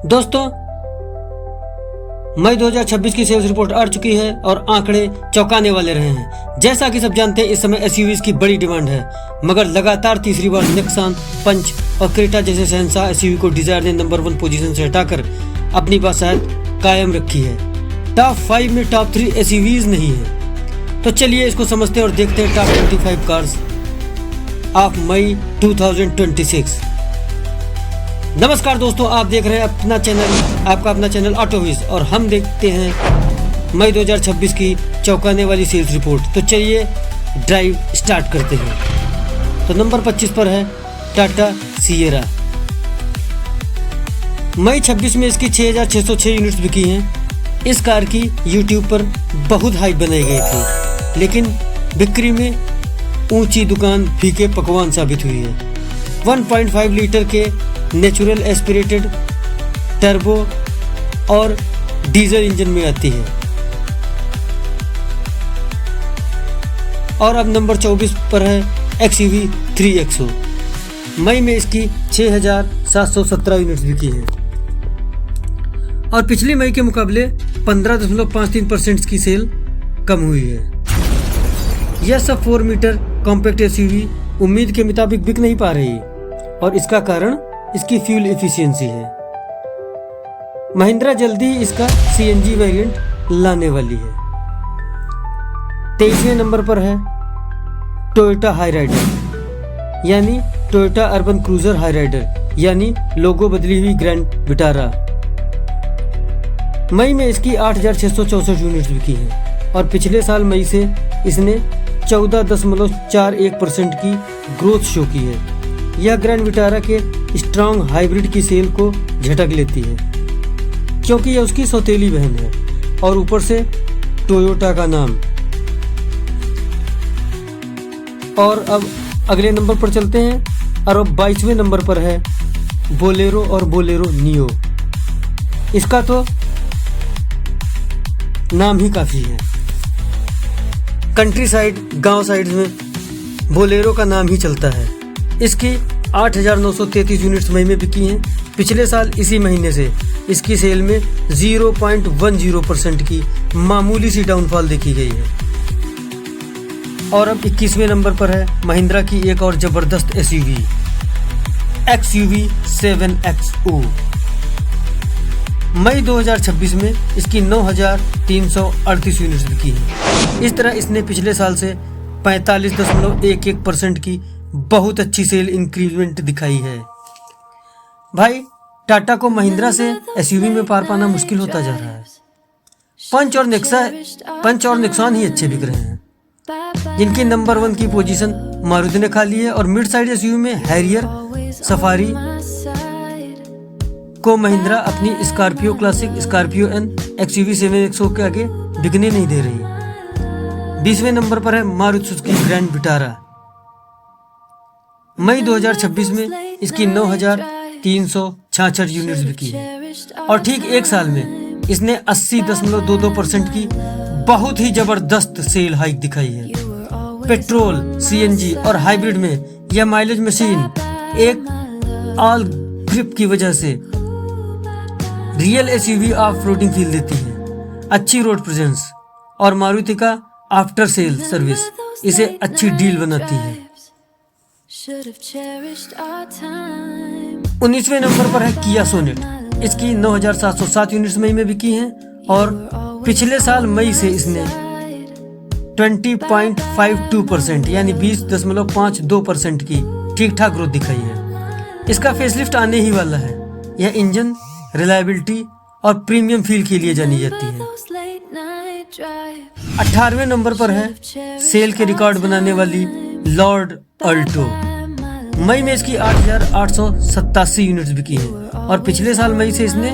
दोस्तों, मई 2026 की sales report आ चुकी है और आंकड़े चौंकाने वाले रहे हैं। जैसा कि सब जानते हैं, इस समय एसयूवीज की बड़ी डिमांड है, मगर लगातार तीसरी बार नेक्सान, पंच और क्रेटा जैसे शहंशाह एसयूवी को डिजायर ने नंबर 1 पोजीशन से हटाकर अपनी बासायत कायम रखी है। टॉप 5 में टॉप 3 एसयूवीज नहीं है। तो चलिए इसको समझते हैं और देखते हैं टॉप 25 कार्स ऑफ मई 2026। नमस्कार दोस्तों, आप देख रहे हैं आपका अपना चैनल ऑटोविज और हम देखते हैं मई 2026 की चौंकाने वाली सेल्स रिपोर्ट। तो चलिए ड्राइव स्टार्ट करते हैं। तो नंबर 25 पर है टाटा सिएरा। मई 26 में इसकी 6606 यूनिट्स बिकी हैं। इस कार की यूट्यूब पर बहुत हाइप बनाई गई थी, लेकिन बिक्री में ऊंची दुकान फीके पकवान साबित हुई है। 1.5 लीटर के नेचुरल एस्पिरेटेड टर्बो और डीजल इंजन में आती है। और अब नंबर 24 पर है XUV 3XO। मई में इसकी 6717 यूनिट्स बिकी हैं और पिछली मई के मुकाबले 15.53% की सेल कम हुई है। यह सब 4 मीटर कॉम्पैक्ट SUV उम्मीद के मुताबिक बिक नहीं पा रही और इसका कारण इसकी फ्यूल एफिशिएंसी है। महिंद्रा जल्दी इसका CNG वेरिएंट लाने वाली है। 23वें नंबर पर है टोयोटा हाईराइडर यानी टोयोटा अर्बन क्रूजर हाईराइडर यानी लोगो बदली हुई ग्रैंड विटारा। मई में इसकी 8664 यूनिट्स बिकी है और पिछले साल मई से इसने 14.41% की ग्रोथ शो की है। यह ग्रैंड विटारा के स्ट्रॉन्ग हाइब्रिड की सेल को झटक लेती है, क्योंकि यह उसकी सौतेली बहन है और ऊपर से टोयोटा का नाम। और अब अगले नंबर पर चलते हैं और अब 22वें नंबर पर है बोलेरो और बोलेरो नियो। इसका तो नाम ही काफी है। कंट्री साइड, गांव साइड में बोलेरो का नाम ही चलता है। इसकी 8933 यूनिट्स मई में बिकी हैं। पिछले साल इसी महीने से इसकी सेल में 0.10% की मामूली सी डाउनफॉल देखी गई है। और अब 21वें नंबर पर है महिंद्रा की एक और जबरदस्त SUV XUV 7XO। मई 2026 में इसकी 9338 यूनिट्स बिकी हैं। इस तरह इसने पिछले साल से 45.11% की बहुत अच्छी सेल इंक्रीमेंट दिखाई है। भाई, टाटा को महिंद्रा से SUV में पार पाना मुश्किल होता जा रहा है। पंच और नेक्सान ही अच्छे बिक रहे हैं, जिनकी नंबर 1 की पोजीशन मारुति ने खा ली है। और मिड साइड SUV में हैरियर, सफारी को महिंद्रा अपनी Scorpio Classic, Scorpio N, XUV 7XO के आगे बिकने नहीं दे रही। 20वें नंबर पर है मारुति सुजुकी ग्रैंड विटारा। मई 2026 में इसकी 9366 यूनिट्स बिकी है और ठीक एक साल में इसने 80.22% की बहुत ही जबरदस्त सेल हाइक दिखाई है। पेट्रोल, CNG और हाइब्रिड में यह माइलेज मशीन एक ऑल ग्रिप की वजह से real SUV off roading feel देती है। अच्छी रोड प्रेजेंस और मारुति का आफ्टर सेल सर्विस इसे अच्छी डील बनाती है। 19वें नंबर पर है किया सोनेट। इसकी 9707 यूनिट्स मई में बिकी हैं और पिछले साल मई से इसने 20.52% यानी 20.52% की ठीक ठाक ग्रोथ दिखाई है। इसका फेसलिफ्ट आने ही वाला है। यह इंजन, रिलायबिलिटी और प्रीमियम फील के लिए जानी जाती है। 18वें नंबर पर है सेल के रिकॉर्ड बनाने वाली लॉर्ड अल्टो। मई में इसकी 8887 यूनिट्स बिकी है और पिछले साल मई से इसने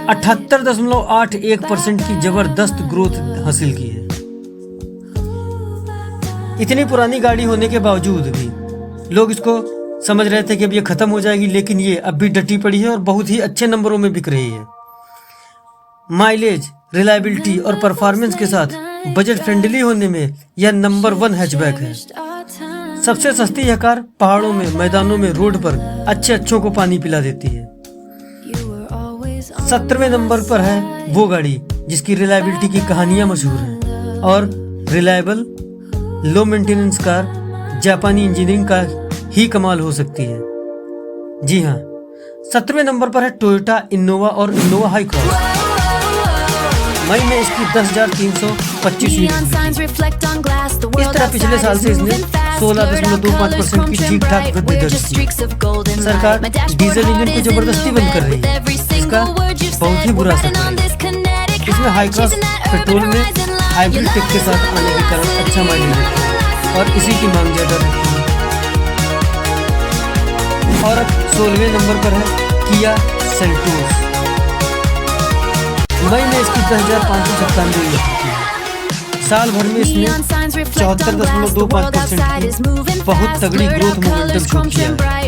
78.81% की जबरदस्त ग्रोथ हासिल की है। इतनी पुरानी गाड़ी होने के बावजूद भी लोग इसको समझ रहे थे कि अब ये खत्म हो जाएगी, लेकिन ये अब भी डटी पड़ी है और बहुत ही अच्छे नंबरों में बिक रही है। माइलेज, रिलायबिलिटी और परफॉर्मेंस के साथ बजट फ्रेंडली होने में यह नंबर 1 हैचबैक है। सबसे सस्ती यह कार पहाड़ों में, मैदानों में, रोड पर अच्छों को पानी पिला देती है। 17वें नंबर पर है वो गाड़ी जिसकी रिलायबिलिटी की कहानियां मशहूर हैं और रिलायबल लो मेंटेनेंस कार जापानी इंजीनियरिंग का ही कमाल हो सकती है। जी हाँ, 17वें नंबर पर है टोयोटा इनोवा और इनोवा हाई क्रॉस। मई में इसकी 10,325 यूनिट। इस तरह पिछले साल से इसने 16.25% की ठीक ठाक वृद्धि दर्ज की। सरकार डीजल इंजन को जबरदस्ती बंद कर रही है, इसका बहुत ही बुरा असर पड़ेगा। इसमें हाई क्रॉस पेट्रोल में हाइब्रिड टेक के साथ आने के कारण अच्छा माइलेज देता है और इसी की मांग ज्यादा रहती है। और अब 16वें नंबर पर है किया सेल्टोस। मई में इसकी 10,597 यूनिट है। साल भर में इसने 74.25% की बहुत तगड़ी ग्रोथ मोमेंटम शो किया है।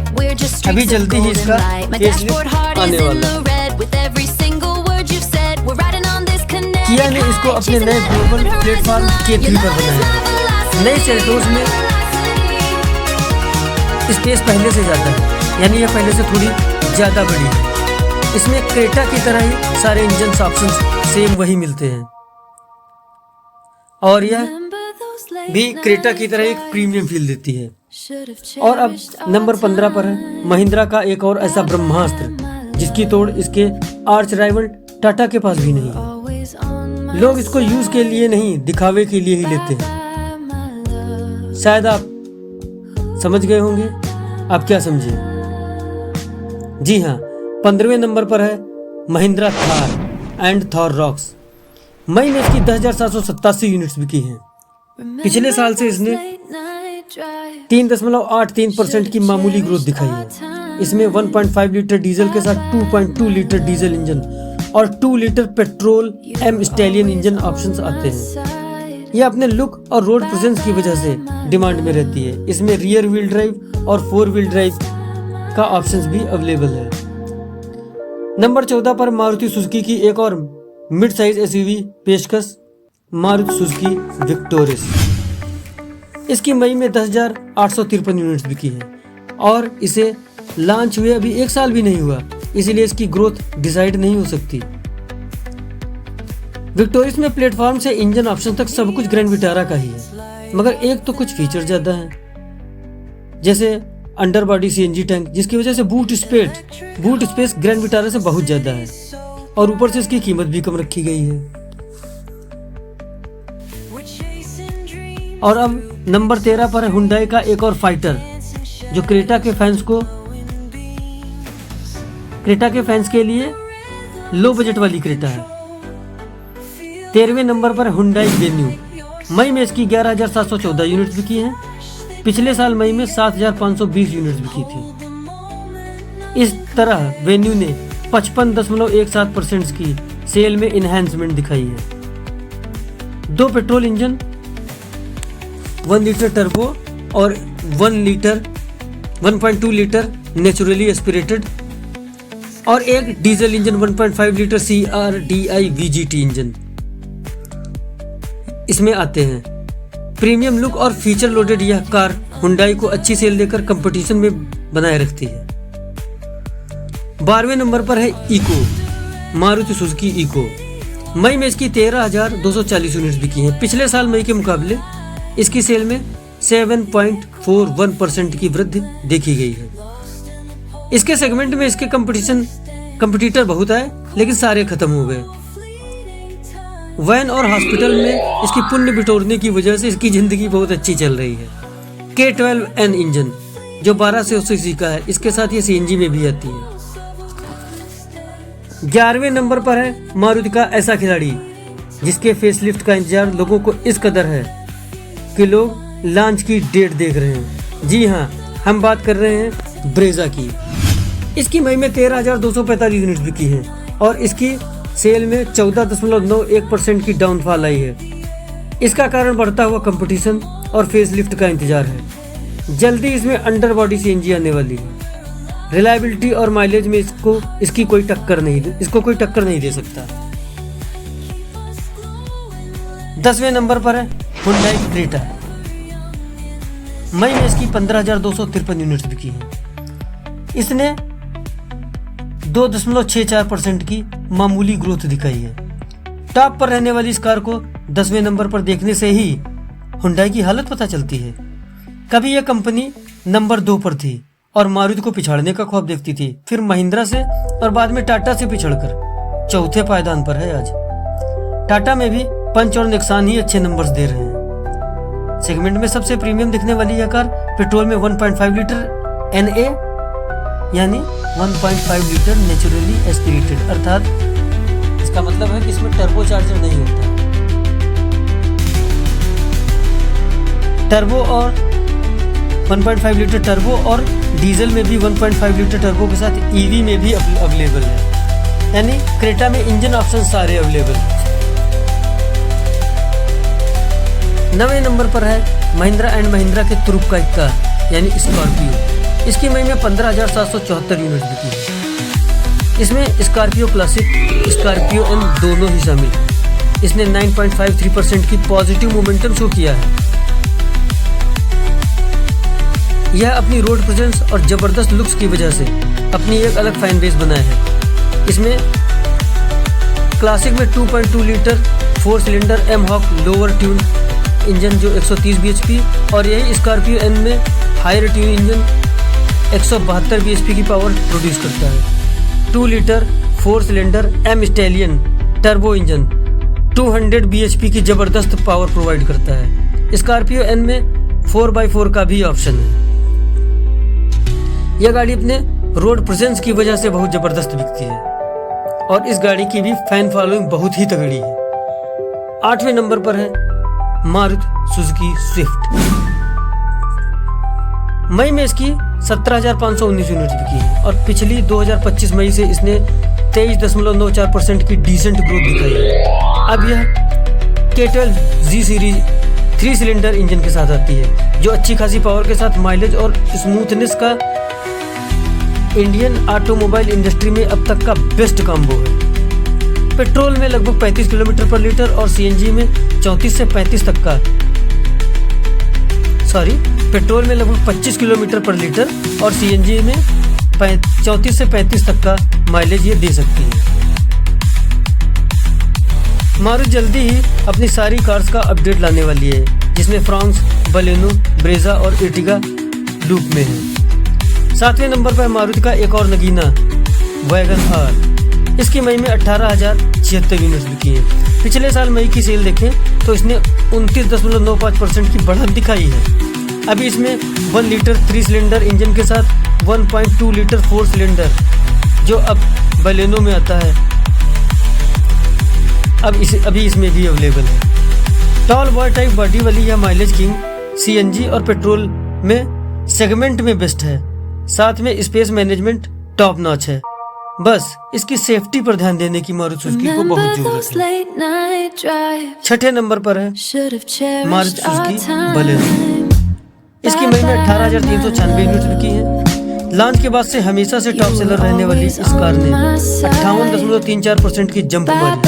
अभी जल्दी ही इसका फेसलिफ्ट आने वाला है। किया ने इसको अपने नए ग्लोबल प्लेटफॉर्म K3 पर बनाया। नए सेल्टोस में स्पेस पहले से ज्यादा है, यानी यह पहले से थोड़ी ज्यादा बड़ी है। इसमें क्रेटा की तरह ही सारे इंजन ऑप्शंस सेम वही मिलते हैं और यह भी क्रेटा की तरह एक प्रीमियम फील देती है। और अब नंबर 15 पर है महिंद्रा का एक और ऐसा ब्रह्मास्त्र जिसकी तोड़ इसके आर्च राइवल टाटा के पास भी नहीं है। लोग इसको यूज के लिए नहीं, दिखावे के लिए ही लेते हैं। शायद आप समझ गए होंगे। आप क्या समझे? जी हाँ, 15वें नंबर पर है महिंद्रा थार एंड थॉर रॉक्स। मई में इसकी 10,787 यूनिट्स बिकी हैं। पिछले साल से इसने 3.83% की मामूली ग्रोथ दिखाई है। इसमें 1.5 लीटर डीजल के साथ 2.2 लीटर डीजल इंजन और 2 litre petrol M Stallion engine options आते हैं। यह अपने लुक और रोड प्रेजेंस की वजह से डिमांड में रहती है। इसमें रियर व्हील ड्राइव और 4 व्हील ड्राइव का ऑप्शंस भी अवेलेबल है। नंबर 14 पर मारुति सुजुकी की एक और मिड साइज एसयूवी पेशकश मारुति सुजुकी विक्टोरिस। इसकी मई में 10,853 यूनिट्स बिकी है और इसे लॉन्च हुए अभी 1 साल भी नहीं हुआ, इसीलिए इसकी ग्रोथ डिसाइड नहीं हो सकती। विक्टोरिस में प्लेटफॉर्म से इंजन ऑप्शन तक सब कुछ ग्रैंड विटारा का ही है, मगर एक तो कुछ फीचर ज्यादा है, जैसे अंडर बॉडी सीएनजी टैंक, जिसकी वजह से बूट स्पेस ग्रैंड विटारा से बहुत ज्यादा है और ऊपर से इसकी कीमत भी कम रखी गई है। और अब नंबर 13 पर है हुंडई का एक और फाइटर जो क्रेटा के फैंस के लिए लो बजट वाली क्रेटा है। 13वें नंबर पर हुंडई वेन्यू। मई में इसकी 11,714 यूनिट्स बिकी हैं। पिछले साल मई में 7,520 यूनिट्स बिकी थी। इस तरह वेन्यू ने 55.17% की सेल में इनहैंसमेंट दिखाई है। 2 पेट्रोल इंजन, 1 लीटर टर्बो और 1.2 लीटर नेचुरली एस्पिरेटेड और एक diesel engine 1.5 litre CRDI VGT engine इसमें आते हैं। प्रीमियम लुक और फीचर लोडेड यह कार हुंडई को अच्छी सेल देकर कंपटीशन में बनाए रखती है। 12वें नंबर पर है इको, मारुति सुजुकी इको। मई में इसकी 13,240 यूनिट्स बिकी हैं। पिछले साल मई के मुकाबले इसकी सेल में 7.41% की वृद्धि देखी गई है। इसके सेगमेंट में इसके कंपटीटर बहुत आए, लेकिन सारे खत्म हो गए। वैन और हॉस्पिटल में इसकी पुण्य बिटोरने की वजह से इसकी जिंदगी बहुत अच्छी चल रही है। K12N इंजन जो 1200 सीसी का है, इसके साथ ये CNG में भी आती है। 11वें नंबर पर है मारुति का ऐसा खिलाड़ी जिसके फेसलिफ्ट का इंतजार लोगों को इस कदर है कि लोग लॉन्च की डेट देख रहे हैं। जी हाँ, हम बात कर रहे हैं ब्रेजा की। इसकी मई में 13,245 यूनिट बिकी हैं और इसकी सेल में 14.91% की डाउनफॉल आई है। इसका कारण बढ़ता हुआ कंपटीशन और फेसलिफ्ट का इंतजार है। जल्दी इसमें अंडर बॉडी CNG आने वाली है। रिलायबिलिटी और माइलेज में इसको कोई टक्कर नहीं दे सकता। 10वें नंबर पर है हुंडई क्रेटा। मई में इसकी 15,253 यूनिट्स बिकी हैं। इसने 2.64% की मामूली ग्रोथ दिखाई है। टॉप पर रहने वाली इस कार को 10वें नंबर पर देखने से ही हुंडई की हालत पता चलती है। कभी यह कंपनी नंबर 2 पर थी और मारुति को पिछाड़ने का ख्वाब देखती थी, फिर महिंद्रा से और बाद में टाटा से पिछड़कर चौथे पायदान पर है आज। टाटा में भी पंच और नेक्सान ही अच्छे नंबर्स दे रहे हैं। सेगमेंट में सबसे प्रीमियम दिखने वाली यह कार पेट्रोल में 1.5 लीटर NA यानी 1.5 लीटर नेचुरली एस्पिरेटेड, अर्थात इसका मतलब है कि इसमें टर्बो चार्जर नहीं होता। टर्बो और 1.5 लीटर टर्बो और डीजल में भी 1.5 लीटर टर्बो के साथ EV में भी अवेलेबल है, यानी क्रेटा में इंजन ऑप्शन सारे अवेलेबल हैं। 9वें नंबर पर है महिंद्रा एंड महिंद्रा के तुरुप का एक कार यानी स्कॉर्पियो। इसकी मई में 15,774 यूनिट बिकी है। इसमें स्कॉर्पियो क्लासिक, स्कॉर्पियो एन दोनों ही शामिल हैं। इसने 9.53% की पॉजिटिव मोमेंटम शो किया है। यह अपनी रोड प्रेजेंस और जबरदस्त लुक्स की वजह से अपनी एक अलग फैन बेस बनाया है। इसमें क्लासिक में 2.2 litre 4 cylinder M-Hawk lower tune engine जो 130 bhp और यही स्कॉर्पियो एन में हायर ट्यून इंजन 172 bhp की पावर प्रोड्यूस करता है। 2 litre 4 cylinder M stallion turbo engine 200 bhp की जबरदस्त पावर प्रोवाइड करता है। स्कॉर्पियो एन में 4x4 का भी ऑप्शन है। यह गाड़ी अपने रोड प्रेजेंस की वजह से बहुत जबरदस्त बिकती है और इस गाड़ी की भी फैन फॉलोइंग बहुत ही तगड़ी है। 8वें नंबर पर है मारुति सुजुकी स्विफ्ट। मई में इसकी 17,519 यूनिट बिकी है और पिछली 2025 मई से इसने 23.94% की डिसेंट ग्रोथ दिखाई है। अब यह K12 G series 3 cylinder engine के साथ आती है जो अच्छी खासी पावर के साथ माइलेज और स्मूथनेस का इंडियन ऑटोमोबाइल इंडस्ट्री में अब तक का बेस्ट कॉम्बो है। पेट्रोल में लगभग 35 किलोमीटर पर लीटर और CNG में 34 से 35 तक का पेट्रोल में लगभग 25 किलोमीटर पर लीटर और CNG में 34 से 35 तक का माइलेज ये दे सकती है। मारुति जल्दी ही अपनी सारी कार्स का अपडेट लाने वाली है जिसमें फ्रांस, बलेनो, ब्रेजा और इर्टिगा लूप में है। 7वें नंबर पर मारुति का एक और नगीना वैगन आर। इसकी मई में 18,076 यूनिट बिकी है। पिछले साल मई की सेल देखें तो इसने 29.95% की बढ़त दिखाई है। अभी इसमें 1 लीटर 3 सिलेंडर इंजन के साथ 1.2 लीटर 4 सिलेंडर जो अब बलेनो में आता है अभी इसमें भी अवेलेबल है। टॉल बॉय टाइप बॉडी वाली यह माइलेज किंग CNG और पेट्रोल में सेगमेंट में बेस्ट है। साथ में स्पेस मैनेजमेंट टॉप नॉच है। बस इसकी सेफ्टी पर ध्यान देने की मारुति सुजुकी को बहुत जरूरत है। 6ठे नंबर पर है मारुति सुजुकी बलेनो। इसकी मई में 18,396 यूनिट बिकी है। लॉन्च के बाद से हमेशा से टॉप सेलर रहने वाली इस कार ने 58.34% की जंप मारी।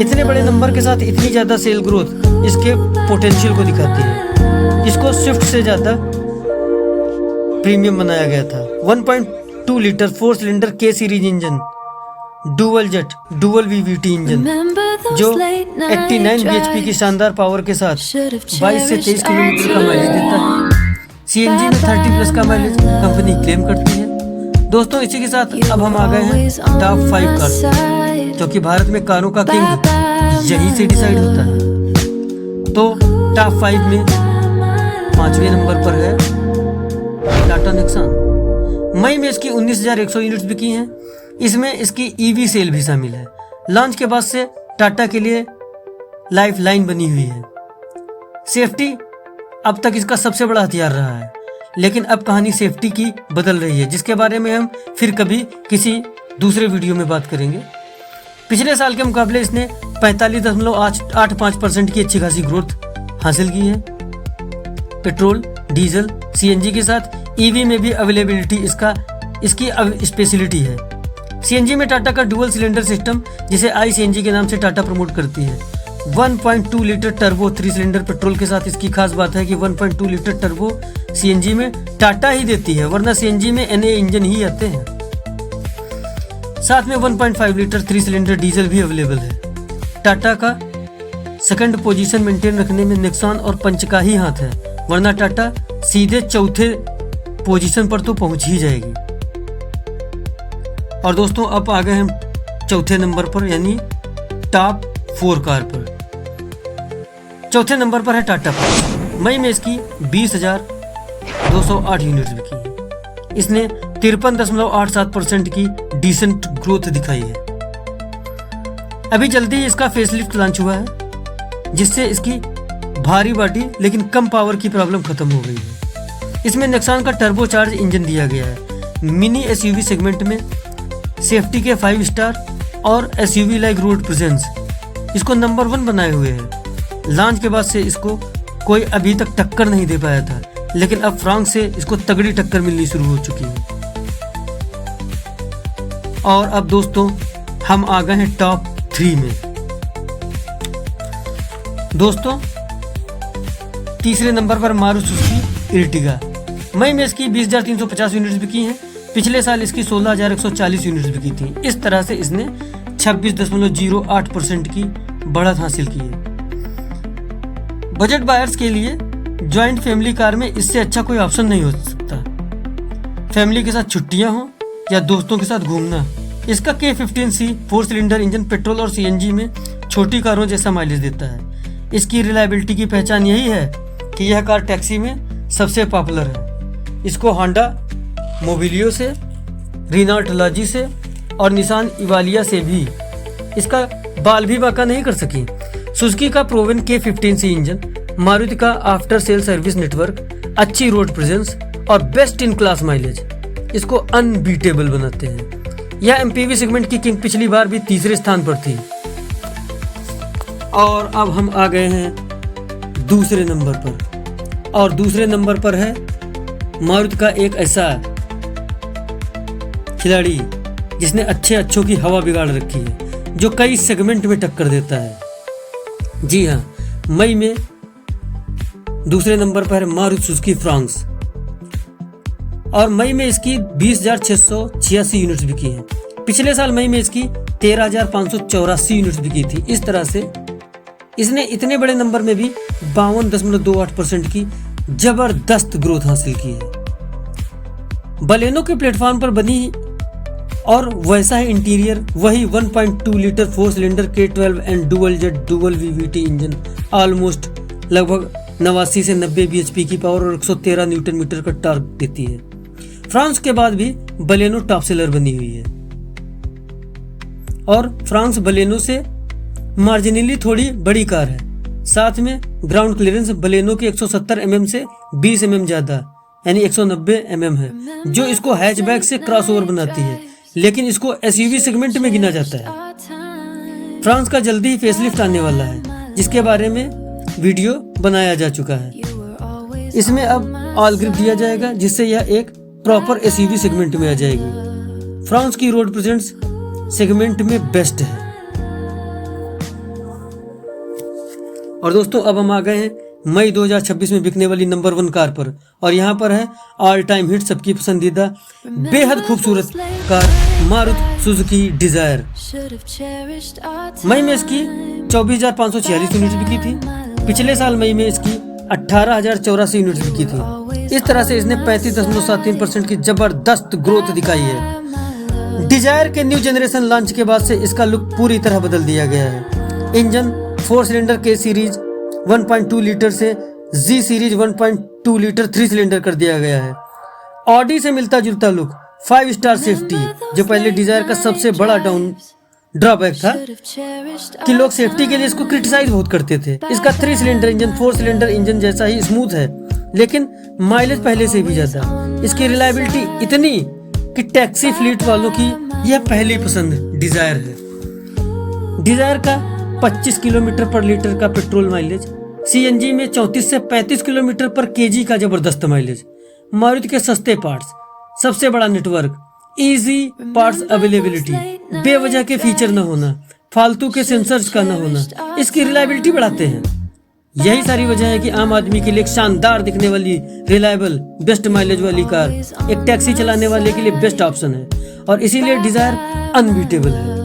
इतने बड़े नंबर के साथ इतनी ज्यादा सेल ग्रोथ इसके पोटेंशियल को दिखाती है। इसको स्विफ्ट से ज्यादा प्रीमियम बनाया गया था। 1.2 litre 4 cylinder K series engine dual jet dual VVT engine जो 89 bhp की शानदार पावर के साथ 22 से 23 किलोमीटर का माइलेज देता है। CNG में 30+ का माइलेज कंपनी क्लेम करती है। दोस्तों इसी के साथ अब हम आ गए हैं टॉप 5 कार्स, क्योंकि भारत में कारों का किंग यहीं से डिसाइड होता है। तो टॉप 5 में 5वें नंबर पर है टाटा नेक्सान। मई में इसकी 19,100 यूनिट्स बिकी हैं। इसमें इसकी EV सेल भी शामिल है। लॉन्च के बाद से टाटा के लिए लाइफ लाइन बनी हुई है। सेफ्टी अब तक इसका सबसे बड़ा हथियार रहा है, लेकिन अब कहानी सेफ्टी की बदल रही है, जिसके बारे में हम फिर कभी किसी दूसरे वीडियो में बात करेंगे। पिछले साल के मुकाबले इसने 45.85% की अच्छी खासी ग्रोथ हासिल की है। पेट्रोल, डीजल, CNG के साथ EV में भी अवेलेबिलिटी इसकी स्पेशलिटी है। CNG में टाटा का डुअल सिलेंडर सिस्टम, जिसे iCNG के नाम से टाटा प्रमोट करती है। 1.2 लीटर टर्बो 3 सिलेंडर पेट्रोल के साथ इसकी खास बात है कि 1.2 लीटर टर्बो CNG में टाटा ही देती है, वरना CNG में NA इंजन ही आते हैं। साथ में 1.5 लीटर 3 सिलेंडर डीजल भी अवेलेबल है। टाटा का सेकंड पोजीशन मेंटेन रखने में नेक्सॉन और पंच का ही हाथ है, वरना टाटा सीधे चौथे पोजीशन पर तो पहुंच ही जाएगी। और दोस्तों अब आ गए हम चौथे नंबर पर, यानी टॉप 4 कार पर। चौथे नंबर पर है टाटा पंच। मई में इसकी 20,208 यूनिट्स बिकी है। इसने 53.87% की डिसेंट ग्रोथ दिखाई है। अभी जल्दी ही इसका फेसलिफ्ट लॉन्च हुआ है, जिससे इसकी भारी बॉडी लेकिन कम पावर की प्रॉब्लम खत्म हो गई है। इसमें नेक्सॉन का टर्बोचार्ज इंजन दिया गया है। मिनी एसयूवी सेगमेंट में सेफ्टी के 5 स्टार और एसयूवी लाइक रोड प्रेजेंस इसको नंबर 1 बनाए हुए है। लॉन्च के बाद से इसको कोई अभी तक टक्कर नहीं दे पाया था, लेकिन अब फ्रांस से इसको तगड़ी टक्कर मिलनी शुरू हो चुकी है। और अब दोस्तों हम आ गए हैं टॉप 3 में। दोस्तों तीसरे नंबर पर मारुति सुजुकी इर्टिगा। मई में इसकी 20,350 यूनिट्स बिकी हैं। पिछले साल इसकी 16,140 यूनिट्स बिकी थी। इस तरह से इसने 26.08% की बढ़त हासिल की है। बजट बायर्स के लिए जॉइंट फैमिली कार में इससे अच्छा कोई ऑप्शन नहीं हो सकता। फैमिली के साथ छुट्टियां हो या दोस्तों के साथ घूमना, इसका K15C 4 सिलेंडर इंजन पेट्रोल और CNG में छोटी कारों जैसा माइलेज देता है। इसकी रिलायबिलिटी की पहचान यही है कि यह कार टैक्सी में सबसे पॉपुलर है। इसको होंडा मोबिलियो से, रिनॉल्ट लॉजी से और निसान इवालिया से भी इसका बाल भी बाका नहीं कर सकी। सुजुकी का प्रोवन K15C इंजन, मारुति का आफ्टर सेल सर्विस नेटवर्क, अच्छी रोड प्रेजेंस और बेस्ट इन क्लास माइलेज इसको अनबीटेबल बनाते हैं। यह MPV सेगमेंट की किंग पिछली बार भी तीसरे स्थान पर थी। और अब हम आ गए हैं दूसरे नंबर पर, और दूसरे नंबर पर है मारुति का एक ऐसा खिलाड़ी जिसने अच्छों की हवा बिगाड़ रखी है, जो कई सेगमेंट में टक्कर देता है। जी हाँ, मई में दूसरे नंबर पर है मारुति सुजुकी फ्रांस, और मई में इसकी 20,686 यूनिट्स बिकी हैं। पिछले साल मई में इसकी 13,584 यूनिट्स बिकी थी। इस तरह से इसने इतने बड़े नंबर में भी 52.28% की जबरदस्त ग्रोथ हासिल की है। बलेनो के प्लेटफॉर्म पर बनी और वैसा ही इंटीरियर, वही 1.2 litre 4 cylinder K12 and dual jet dual VVT engine, almost लगभग 89 से 90 bhp की पावर और 113 न्यूटन मीटर का टॉर्क देती है। फ्रांस के बाद भी बलेनो टॉप सेलर बनी हुई है, और फ्रांस बलेनो से मार्जिनली थोड़ी बड़ी कार है। साथ में ग्राउंड क्लियरेंस बलेनो के 170 mm से 20 mm ज्यादा, यानी 190 mm है, जो इसको हैचबैक से क्रॉसओवर बनाती है, लेकिन इसको SUV सेगमेंट में गिना जाता है। फ्रांस का जल्दी ही फेसलिफ्ट आने वाला है, जिसके बारे में वीडियो बनाया जा चुका है। इसमें अब ऑल ग्रिप दिया जाएगा, जिससे यह एक प्रॉपर SUV सेगमेंट में आ जाएगी। फ्रांस की रोड प्रेजेंस सेगमेंट में बेस्ट है। और दोस्तों अब हम आ गए हैं मई 2026 में बिकने वाली नंबर 1 कार पर, और यहाँ पर है ऑल टाइम हिट, सबकी पसंदीदा बेहद खूबसूरत कार मारुति सुजुकी डिजायर। मई में इसकी 24,546 यूनिट्स बिकी थी। पिछले साल मई में इसकी 18,084 यूनिट्स बिकी थी। इस तरह से इसने 35.73% की जबरदस्त ग्रोथ दिखाई है। डिजायर के न्यू जनरेशन लॉन्च के बाद से इसका लुक पूरी तरह बदल दिया गया है। Engine 4 cylinder K series 1.2 litre से Z सीरीज 1.2 लीटर 3 सिलेंडर कर दिया गया है। ऑडी से मिलता जुलता लुक, 5 स्टार सेफ्टी, जो पहले डिजायर का सबसे बड़ा ड्रॉबैक था कि लोग सेफ्टी के लिए इसको क्रिटिसाइज बहुत करते थे। इसका 3 सिलेंडर इंजन 4 सिलेंडर इंजन जैसा ही स्मूथ है, लेकिन माइलेज पहले से भी ज्यादा। इसकी रिलायबिलिटी इतनी कि टैक्सी फ्लीट वालों की यह पहली पसंद डिजायर है। डिजायर का 25 किलोमीटर पर लीटर का पेट्रोल माइलेज, CNG में 34 से 35 किलोमीटर पर kg का जबरदस्त माइलेज, मारुति के सस्ते पार्ट्स, सबसे बड़ा नेटवर्क, इजी पार्ट्स अवेलेबिलिटी, बेवजह के फीचर न होना, फालतू के सेंसर्स का न होना इसकी रिलायबिलिटी बढ़ाते हैं। यही सारी वजह है कि आम आदमी के लिए एक शानदार दिखने वाली, रिलायबल, बेस्ट माइलेज वाली कार एक टैक्सी चलाने वाले के लिए बेस्ट ऑप्शन है। और इसीलिए डिजायर अनबीटेबल है।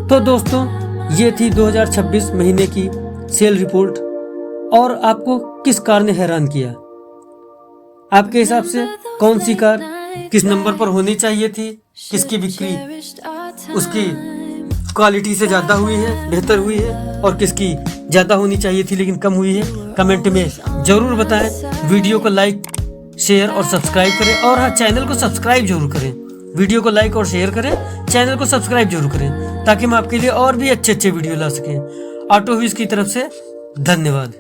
तो दोस्तों, ये थी 2026 महीने की सेल रिपोर्ट। और आपको किस कार ने हैरान किया? आपके हिसाब से कौन सी कार किस नंबर पर होनी चाहिए थी? किसकी बिक्री उसकी क्वालिटी से ज्यादा हुई है, बेहतर हुई है, और किसकी ज्यादा होनी चाहिए थी लेकिन कम हुई है? कमेंट में जरूर बताएं। वीडियो को लाइक, शेयर और सब्सक्राइब करें। और हाँ, चैनल को सब्सक्राइब जरूर करें। वीडियो को लाइक और शेयर करें, चैनल को सब्सक्राइब जरूर करें, ताकि हम आपके लिए और भी अच्छे वीडियो ला सकें। ऑटोव्यूज की तरफ से धन्यवाद।